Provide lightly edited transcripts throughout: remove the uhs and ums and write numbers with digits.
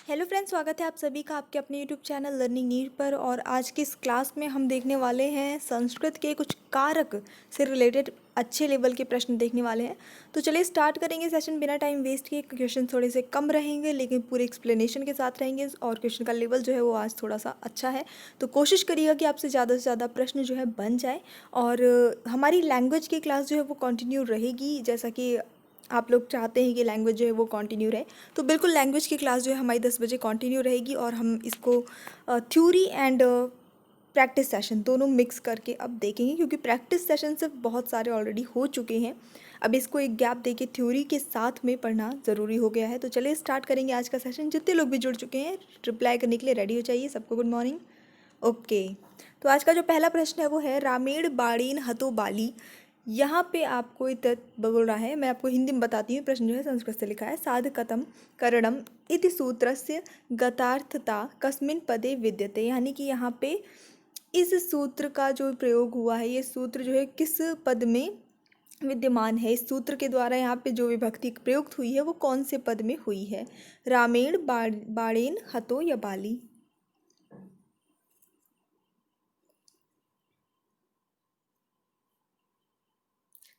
Hello friends, स्वागत है आप सभी का आपके अपने यूट्यूब चैनल लर्निंग नीड पर। और आज की इस क्लास में हम देखने वाले हैं संस्कृत के कुछ कारक से रिलेटेड अच्छे लेवल के प्रश्न देखने वाले हैं। तो चलिए स्टार्ट करेंगे सेशन बिना टाइम वेस्ट किए। क्वेश्चन थोड़े से कम रहेंगे लेकिन पूरे एक्सप्लेनेशन के साथ रहेंगे और क्वेश्चन का लेवल जो है वो आज थोड़ा सा अच्छा है। तो कोशिश करिएगा कि आपसे ज़्यादा से ज़्यादा प्रश्न जो है बन जाए। और हमारी लैंग्वेज की क्लास जो है वो कंटिन्यू रहेगी, जैसा कि आप लोग चाहते हैं कि लैंग्वेज जो है वो कंटिन्यू रहे। तो बिल्कुल लैंग्वेज की क्लास जो है हमारी 10 बजे कंटिन्यू रहेगी और हम इसको थ्योरी एंड प्रैक्टिस सेशन दोनों मिक्स करके अब देखेंगे, क्योंकि प्रैक्टिस सेशन से बहुत सारे ऑलरेडी हो चुके हैं। अब इसको एक गैप देके थ्योरी के साथ में पढ़ना ज़रूरी हो गया है। तो चलिए स्टार्ट करेंगे आज का सेशन। जितने लोग भी जुड़ चुके हैं रिप्लाई करने के लिए रेडी हो जाइए। सबको गुड मॉर्निंग। ओके, तो आज का जो पहला प्रश्न है वो है रामेण बाड़ीन हतो बाली। यहाँ पे आपको इतर बोल रहा है, मैं आपको हिंदी में बताती हूँ। प्रश्न जो है संस्कृत से लिखा है। साधकतम करणम इति सूत्रस्य गतार्थता कस्मिन् पदे विद्यते। यानी कि यहाँ पे इस सूत्र का जो प्रयोग हुआ है, ये सूत्र जो है किस पद में विद्यमान है। इस सूत्र के द्वारा यहाँ पे जो विभक्ति प्रयुक्त हुई है वो कौन से पद में हुई है। रामेण बाड़ेन हतो या बाली।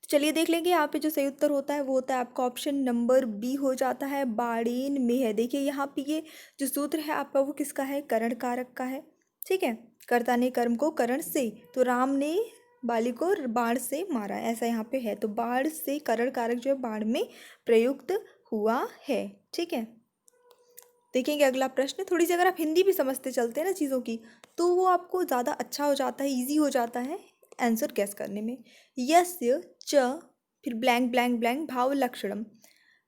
चलिए देख लेंगे। यहाँ पे जो सही उत्तर होता है वो होता है आपका ऑप्शन नंबर बी हो जाता है, बाड़ेन में है। देखिए यहाँ पे ये जो सूत्र है आपका वो किसका है, करण कारक का है। ठीक है, कर्ता ने कर्म को करण से, तो राम ने बाली को बाण से मारा, ऐसा यहाँ पे है। तो बाण से करण कारक जो है बाण में प्रयुक्त हुआ है। ठीक है, देखेंगे अगला प्रश्न। थोड़ी सी अगर आप हिंदी भी समझते चलते हैं ना चीज़ों की, तो वो आपको ज़्यादा अच्छा हो जाता है, इजी हो जाता है आंसर गैस करने में। यस्य च फिर ब्लैंक ब्लैंक ब्लैंक भाव लक्षणम।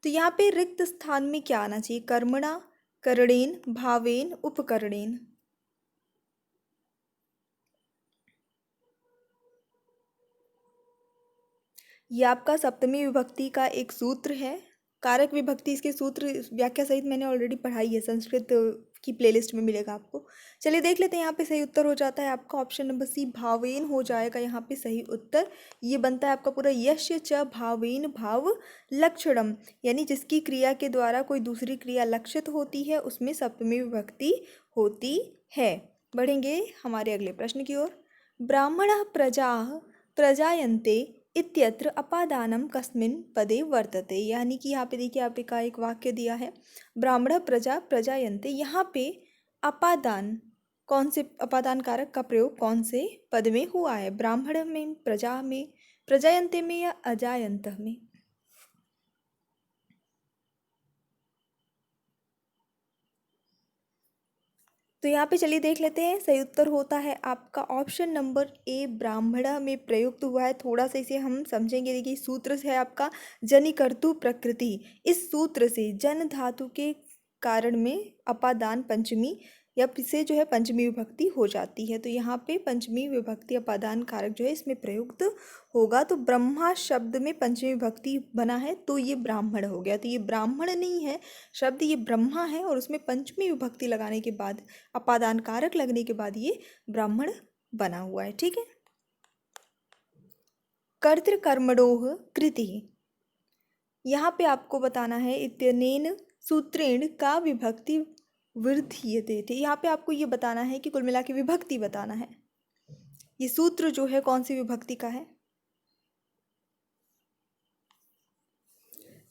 तो यहाँ पे रिक्त स्थान में क्या आना चाहिए, कर्मणा, करणेन, भावेन, उपकरणेन। ये आपका सप्तमी विभक्ति का एक सूत्र है। कारक विभक्ति इसके सूत्र व्याख्या सहित मैंने ऑलरेडी पढ़ाई है, संस्कृत की प्लेलिस्ट में मिलेगा आपको। चलिए देख लेते हैं। यहाँ पे सही उत्तर हो जाता है आपका ऑप्शन नंबर सी, भावेन हो जाएगा यहाँ पे सही उत्तर। ये बनता है आपका पूरा यश्य च भावेन भाव लक्षणम, यानी जिसकी क्रिया के द्वारा कोई दूसरी क्रिया लक्षित होती है उसमें सप्तमी विभक्ति होती है। बढ़ेंगे हमारे अगले प्रश्न की ओर। ब्राह्मणः प्रजाः प्रजायन्ते इत्यत्र अपादानम कस्मिन् पदे वर्तते। यानी कि यहाँ पे देखिए आपका एक वाक्य दिया है, ब्राह्मण प्रजा प्रजायन्ते। यहाँ पे अपादान, कौन से अपादान कारक का प्रयोग कौन से पद में हुआ है, ब्राह्मण में, प्रजा में, प्रजायन्ते में या अजायंत में। तो यहाँ पे चलिए देख लेते हैं। सही उत्तर होता है आपका ऑप्शन नंबर ए, ब्राह्मणा में प्रयुक्त हुआ है। थोड़ा सा इसे हम समझेंगे। देखिए सूत्र है आपका जनिकर्तु प्रकृति। इस सूत्र से जन धातु के कारण में अपादान पंचमी या से जो है पंचमी विभक्ति हो जाती है। तो यहाँ पे पंचमी विभक्ति अपादान कारक जो है इसमें प्रयुक्त होगा। तो ब्रह्मा शब्द में पंचमी विभक्ति बना है तो ये ब्राह्मण हो गया। तो ये ब्राह्मण नहीं है शब्द, ये ब्रह्मा है और उसमें पंचमी विभक्ति लगाने के बाद, अपादान कारक लगने के बाद ये ब्राह्मण बना हुआ है। ठीक है, कर्तृकर्मणोः कृति। यहाँ पे आपको बताना है इत्यनेन सूत्रेण का विभक्ति वृद्धीयते थे। यहाँ पे आपको ये बताना है कि कुल मिला के विभक्ति बताना है। ये सूत्र जो है कौन सी विभक्ति का है।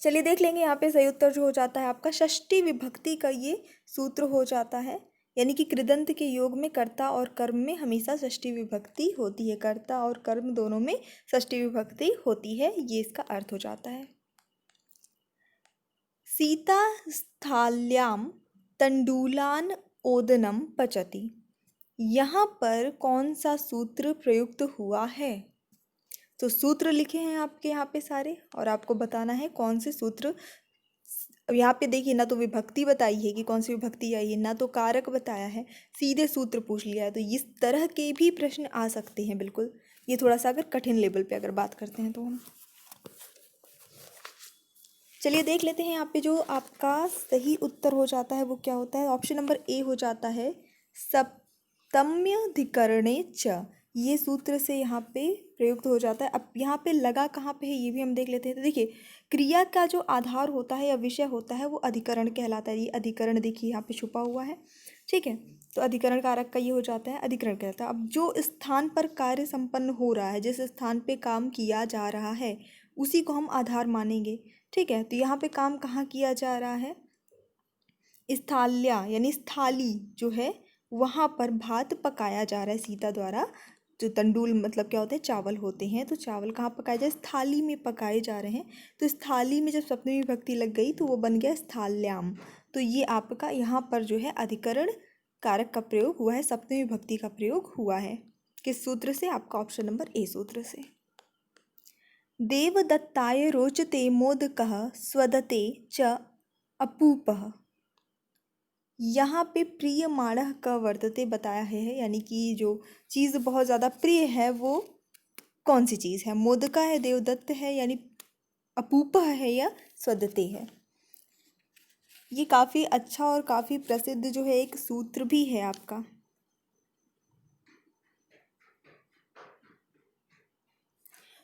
चलिए देख लेंगे। यहाँ पे सही उत्तर जो हो जाता है आपका षष्ठी विभक्ति का ये सूत्र हो जाता है। यानी कि कृदंत के योग में कर्ता और कर्म में हमेशा षष्ठी विभक्ति होती है। कर्ता और कर्म दोनों में षष्ठी विभक्ति होती है, ये इसका अर्थ हो जाता है। सीता स्थाल्यां तंडुलान ओदनम पचति। यहाँ पर कौन सा सूत्र प्रयुक्त हुआ है। तो सूत्र लिखे हैं आपके यहाँ पे सारे और आपको बताना है कौन से सूत्र। अब यहाँ पे देखिए, ना तो विभक्ति बताई है कि कौन सी विभक्ति आई है, ना तो कारक बताया है, सीधे सूत्र पूछ लिया है। तो इस तरह के भी प्रश्न आ सकते हैं बिल्कुल। ये थोड़ा सा अगर कठिन लेवल पे अगर बात करते हैं तो हम चलिए देख लेते हैं। यहाँ पे जो आपका सही उत्तर हो जाता है वो क्या होता है, ऑप्शन नंबर ए हो जाता है, सप्तम्यधिकरणे च। ये सूत्र से यहाँ पे प्रयुक्त हो जाता है। अब यहाँ पे लगा कहाँ पे है ये भी हम देख लेते हैं। तो देखिए, क्रिया का जो आधार होता है या विषय होता है वो अधिकरण कहलाता है। ये अधिकरण देखिए यहाँ पे छुपा हुआ है, ठीक है। तो अधिकरण कारक का ये हो जाता है, अधिकरण कहलाता है। अब जो स्थान पर कार्य संपन्न हो रहा है, जिस स्थान पे काम किया जा रहा है, उसी को हम आधार मानेंगे, ठीक है। तो यहाँ पे काम कहाँ किया जा रहा है, स्थाल्या यानी स्थाली जो है वहाँ पर भात पकाया जा रहा है सीता द्वारा। जो तंडुल मतलब क्या होता है, चावल होते हैं। तो चावल कहाँ पकाए जा, थाली में पकाए जा रहे हैं। तो इस थाली में जब सप्तमी विभक्ति लग गई तो वो बन गया स्थाल्याम। तो ये आपका यहाँ पर जो है अधिकरण कारक का प्रयोग हुआ है, सप्तमी विभक्ति का प्रयोग हुआ है। किस सूत्र से, आपका ऑप्शन नंबर ए सूत्र से। देवदत्ताय रोचते मोदकः स्वदते च अपूपः। यहाँ पे प्रियमाणः का वर्तते बताया है, यानी कि जो चीज़ बहुत ज़्यादा प्रिय है वो कौन सी चीज़ है। मोदका है, देवदत्त है, यानी अपूपः है या स्वदते है। ये काफ़ी अच्छा और काफ़ी प्रसिद्ध जो है एक सूत्र भी है आपका।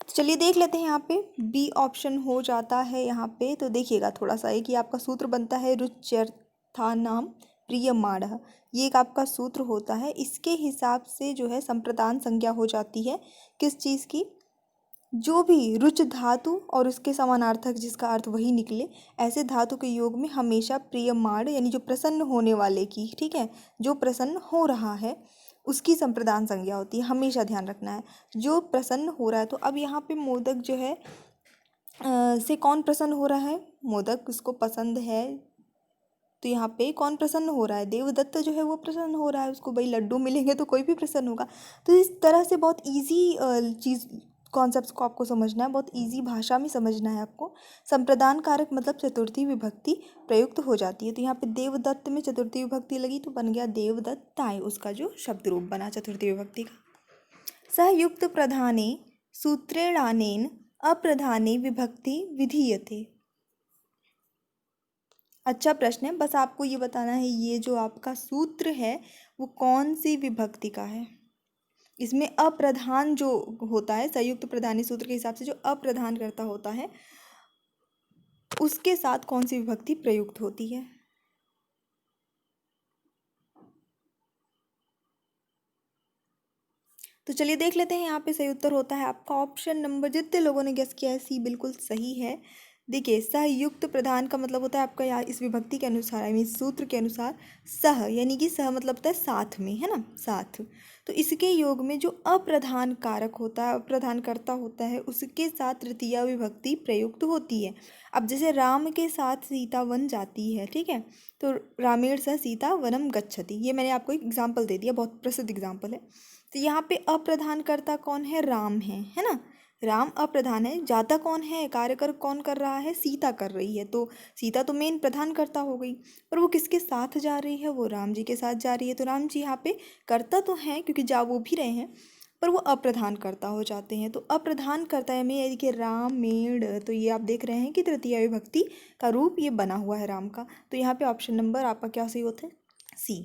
तो चलिए देख लेते हैं, यहाँ पे बी ऑप्शन हो जाता है यहाँ पे। तो देखिएगा थोड़ा सा, एक कि आपका सूत्र बनता है रुच्यर्थानाम प्रियमाणः। ये एक आपका सूत्र होता है। इसके हिसाब से जो है संप्रदान संज्ञा हो जाती है किस चीज़ की, जो भी रुच धातु और उसके समानार्थक जिसका अर्थ वही निकले, ऐसे धातु के योग में हमेशा प्रियमाण यानी जो प्रसन्न होने वाले की, ठीक है, जो प्रसन्न हो रहा है उसकी संप्रदान संज्ञा होती है। हमेशा ध्यान रखना है, जो प्रसन्न हो रहा है। तो अब यहाँ पे मोदक जो है से कौन प्रसन्न हो रहा है, मोदक उसको पसंद है। तो यहाँ पे कौन प्रसन्न हो रहा है, देवदत्त जो है वो प्रसन्न हो रहा है। उसको भाई लड्डू मिलेंगे तो कोई भी प्रसन्न होगा। तो इस तरह से बहुत इजी चीज़ कॉन्सेप्ट्स को आपको समझना है, बहुत इजी भाषा में समझना है आपको। संप्रदान कारक मतलब चतुर्थी विभक्ति प्रयुक्त हो जाती है। तो यहाँ पे देवदत्त में चतुर्थी विभक्ति लगी तो बन गया देवदत्ताय, उसका जो शब्द रूप बना चतुर्थी विभक्ति का। सहयुक्त प्रधाने सूत्रेणानेन अप्रधाने विभक्ति विधीयते। अच्छा प्रश्न है, बस आपको ये बताना है ये जो आपका सूत्र है वो कौन सी विभक्ति का है। इसमें अप्रधान जो होता है, संयुक्त प्रधानी सूत्र के हिसाब से जो अप्रधान करता होता है उसके साथ कौन सी विभक्ति प्रयुक्त होती है। तो चलिए देख लेते हैं, यहाँ पे सही उत्तर होता है आपका ऑप्शन नंबर, जितने लोगों ने गेस किया है सी बिल्कुल सही है। देखिए, सहयुक्त प्रधान का मतलब होता है आपका यहाँ इस विभक्ति के अनुसार, आई मीन सूत्र के अनुसार, सह यानी कि सह मतलब होता है साथ में, है ना, साथ। तो इसके योग में जो अप्रधान कारक होता है, अप्रधान कर्ता होता है, उसके साथ तृतीया विभक्ति प्रयुक्त होती है। अब जैसे राम के साथ सीता वन जाती है, ठीक है, तो रामेण सह सीता वनम गच्छति, ये मैंने आपको एक एग्जाम्पल दे दिया, बहुत प्रसिद्ध एग्जाम्पल है। तो यहाँ पे अप्रधान कर्ता कौन है, राम है ना। राम अप्रधान है, जाता कौन है, कार्य कर कौन कर रहा है, सीता कर रही है। तो सीता तो मेन प्रधान कर्ता हो गई, पर वो किसके साथ जा रही है, वो राम जी के साथ जा रही है। तो राम जी यहाँ पे कर्ता तो हैं क्योंकि जा वो भी रहे हैं, पर वो अप्रधान कर्ता हो जाते हैं। तो अप्रधान कर्ता में यानी कि रामेण, तो ये आप देख रहे हैं कि तृतीया विभक्ति का रूप ये बना हुआ है राम का। तो यहाँ पे ऑप्शन नंबर आपका क्या सही होता है, सी।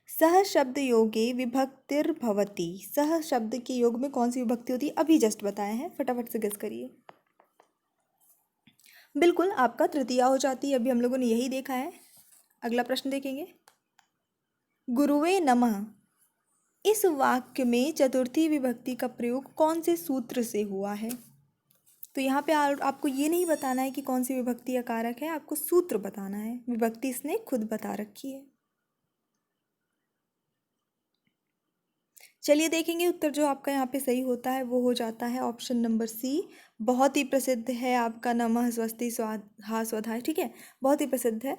सह शब्द योगे विभक्तिर्भवति। सह शब्द के योग में कौन सी विभक्ति होती है, अभी जस्ट बताया है, फटाफट से गेस करिए। बिल्कुल आपका तृतीया हो जाती है, अभी हम लोगों ने यही देखा है। अगला प्रश्न देखेंगे, गुरुवे नमः इस वाक्य में चतुर्थी विभक्ति का प्रयोग कौन से सूत्र से हुआ है। तो यहाँ पे आपको ये नहीं बताना है कि कौन सी विभक्ति या कारक है, आपको सूत्र बताना है। विभक्ति इसने खुद बता रखी है। चलिए देखेंगे उत्तर जो आपका यहाँ पे सही होता है वो हो जाता है ऑप्शन नंबर सी। बहुत ही प्रसिद्ध है आपका नमः स्वस्ति स्वाहा स्वधाय, ठीक है, बहुत ही प्रसिद्ध है।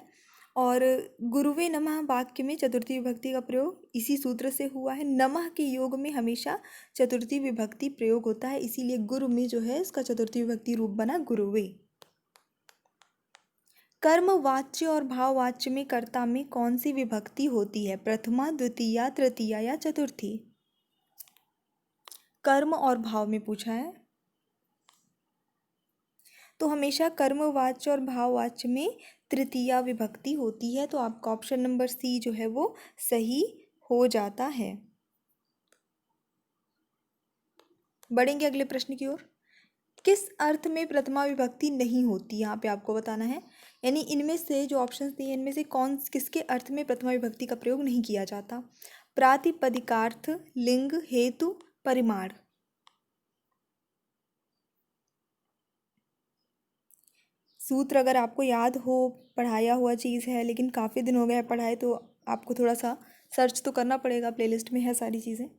और गुरुवे नमः वाक्य में चतुर्थी विभक्ति का प्रयोग इसी सूत्र से हुआ है। नमः के योग में हमेशा चतुर्थी विभक्ति प्रयोग होता है, इसीलिए गुरु में जो है इसका चतुर्थी विभक्ति रूप बना गुरुवे। कर्मवाच्य और भाववाच्य में कर्ता में कौन सी विभक्ति होती है, प्रथमा, द्वितीया, तृतीया या चतुर्थी। कर्म और भाव में पूछा है, तो हमेशा कर्मवाच्य और भाववाच्य में तृतीया विभक्ति होती है। तो आपका ऑप्शन नंबर सी जो है वो सही हो जाता है। बढ़ेंगे अगले प्रश्न की ओर। किस अर्थ में प्रथमा विभक्ति नहीं होती, यहाँ पे आपको बताना है। यानी इनमें से जो ऑप्शंस दिए इनमें से कौन किसके अर्थ में प्रथमा विभक्ति का प्रयोग नहीं किया जाता। प्रातिपदिकार्थ, लिंग, हेतु, परिमाण। सूत्र अगर आपको याद हो, पढ़ाया हुआ चीज़ है, लेकिन काफ़ी दिन हो गए पढ़ाए, तो आपको थोड़ा सा सर्च तो करना पड़ेगा, प्लेलिस्ट में है सारी चीज़ें।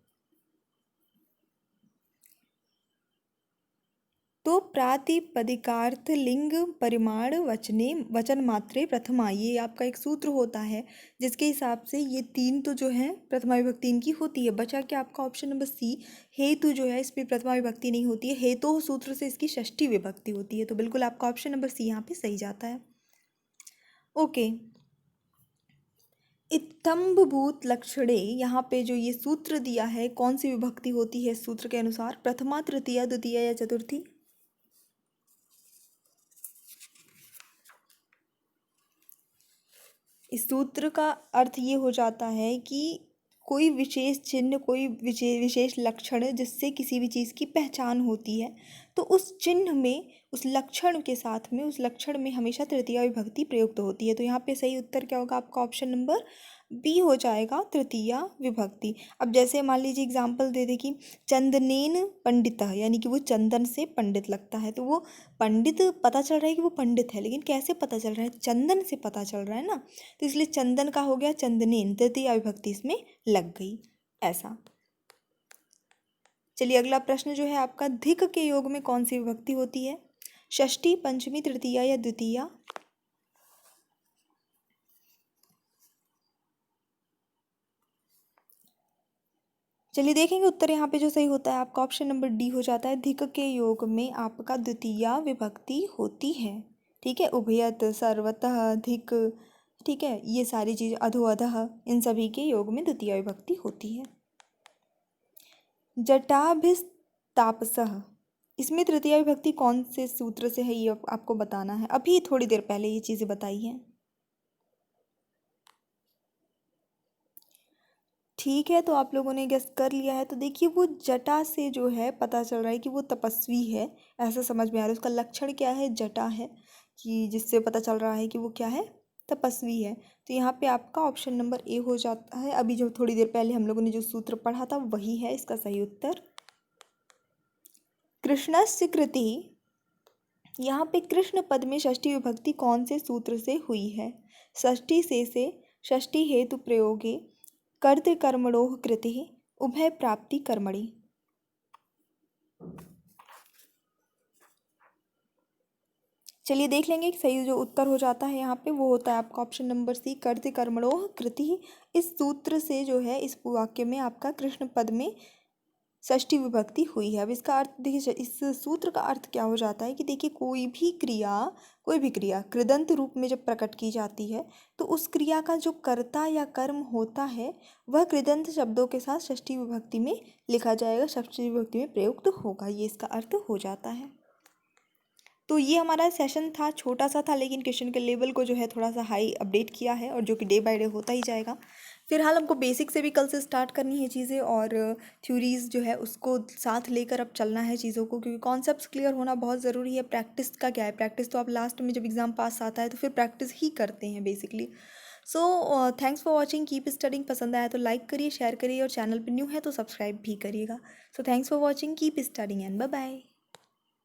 तो प्रातिपदिकार्थ, लिंग, परिमाण, वचने, वचन मात्रे, प्रथमा, ये आपका एक सूत्र होता है जिसके हिसाब से ये तीन तो जो है प्रथमा विभक्ति इनकी होती है। बचा क्या आपका ऑप्शन नंबर सी, हेतु जो है इसमें प्रथमा विभक्ति नहीं होती है, हेतु सूत्र से इसकी षष्ठी विभक्ति होती है। तो बिल्कुल आपका ऑप्शन नंबर सी यहाँ पे सही जाता है। ओके, इत्थम्भूत लक्षणे, यहाँ पे जो ये सूत्र दिया है कौन सी विभक्ति होती है सूत्र के अनुसार, प्रथमा, तृतीया, द्वितीया या चतुर्थी। इस सूत्र का अर्थ ये हो जाता है कि कोई विशेष चिन्ह, कोई विशेष लक्षण जिससे किसी भी चीज़ की पहचान होती है, तो उस चिन्ह में, उस लक्षण के साथ में, उस लक्षण में हमेशा तृतीया विभक्ति प्रयुक्त होती है। तो यहाँ पे सही उत्तर क्या होगा आपका, ऑप्शन नंबर बी हो जाएगा, तृतीया विभक्ति। अब जैसे मान लीजिए एग्जाम्पल दे दे कि चंदनेन पंडितः, यानी कि वो चंदन से पंडित लगता है, तो वो पंडित पता चल रहा है कि वो पंडित है, लेकिन कैसे पता चल रहा है, चंदन से पता चल रहा है ना, तो इसलिए चंदन का हो गया चंदनेन, तृतीया विभक्ति इसमें लग गई, ऐसा। चलिए अगला प्रश्न जो है आपका, धिक के योग में कौन सी विभक्ति होती है, षष्ठी, पंचमी, तृतीया या द्वितीया। चलिए देखेंगे उत्तर यहाँ पे जो सही होता है आपका ऑप्शन नंबर डी हो जाता है, धिक के योग में आपका द्वितीया विभक्ति होती है। ठीक है, उभयत, सर्वतः, धिक, ठीक है, ये सारी चीज़, अधो, अधः, इन सभी के योग में द्वितीया विभक्ति होती है। जटाभिस्तापसः, इसमें तृतीया विभक्ति कौन से सूत्र से है ये आपको बताना है, अभी थोड़ी देर पहले ये चीज़ें बताई हैं। ठीक है, तो आप लोगों ने गेस कर लिया है। तो देखिए वो जटा से जो है पता चल रहा है कि वो तपस्वी है, ऐसा समझ में आ रहा है। उसका लक्षण क्या है, जटा है, कि जिससे पता चल रहा है कि वो क्या है, तपस्वी है। तो यहाँ पे आपका ऑप्शन नंबर ए हो जाता है। अभी जो थोड़ी देर पहले हम लोगों ने जो सूत्र पढ़ा था वही है इसका सही उत्तर। कृष्णस्य कृति, यहाँ पे कृष्ण पद में षष्ठी विभक्ति कौन से सूत्र से हुई है, षष्ठी से षष्ठी हेतु प्रयोगे, कर्तृकर्मणोः कृतिः, उभय प्राप्ति कर्मणि। चलिए देख लेंगे सही जो उत्तर हो जाता है यहाँ पे वो होता है आपका ऑप्शन नंबर सी, कर्तृकर्मणोः कृतिः। इस सूत्र से जो है इस वाक्य में आपका कृष्ण पद में षष्ठी विभक्ति हुई है। अब इसका अर्थ देखिए, इस सूत्र का अर्थ क्या हो जाता है कि देखिए कोई भी क्रिया कृदंत रूप में जब प्रकट की जाती है तो उस क्रिया का जो कर्ता या कर्म होता है वह कृदंत शब्दों के साथ षष्ठी विभक्ति में लिखा जाएगा, षष्ठी विभक्ति में प्रयुक्त होगा, ये इसका अर्थ हो जाता है। तो ये हमारा सेशन था, छोटा सा था, लेकिन क्वेश्चन के लेवल को जो है थोड़ा सा हाई अपडेट किया है, और जो कि डे बाय डे होता ही जाएगा। फिलहाल हमको बेसिक से भी कल से स्टार्ट करनी है चीज़ें, और थ्योरीज जो है उसको साथ लेकर अब चलना है चीज़ों को, क्योंकि कॉन्सेप्ट्स क्लियर होना बहुत ज़रूरी है। प्रैक्टिस का क्या है, प्रैक्टिस तो आप लास्ट में जब एग्ज़ाम पास आता है तो फिर प्रैक्टिस ही करते हैं basically. So thanks for watching, keep studying. पसंद आया तो लाइक करिए, शेयर करिए, और चैनल पर न्यू है तो सब्सक्राइब भी करिएगा। So thanks for watching, keep studying and bye bye.